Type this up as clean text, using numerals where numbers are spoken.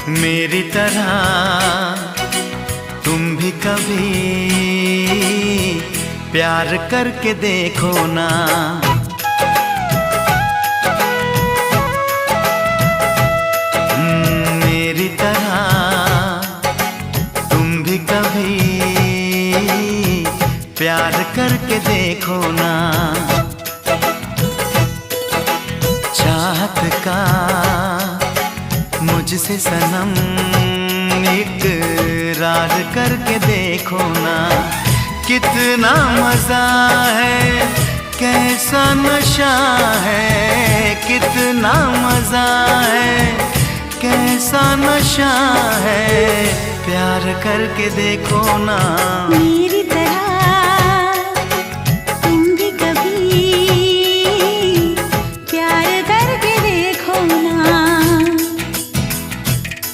मेरी तरह तुम भी कभी प्यार करके देखो ना। मेरी तरह तुम भी कभी प्यार करके देखो ना। चाहत का मुझसे सनम इकरार करके देखो ना। कितना मजा है, कैसा नशा है, कितना मजा है, कैसा नशा है, प्यार करके देखो ना। मेरी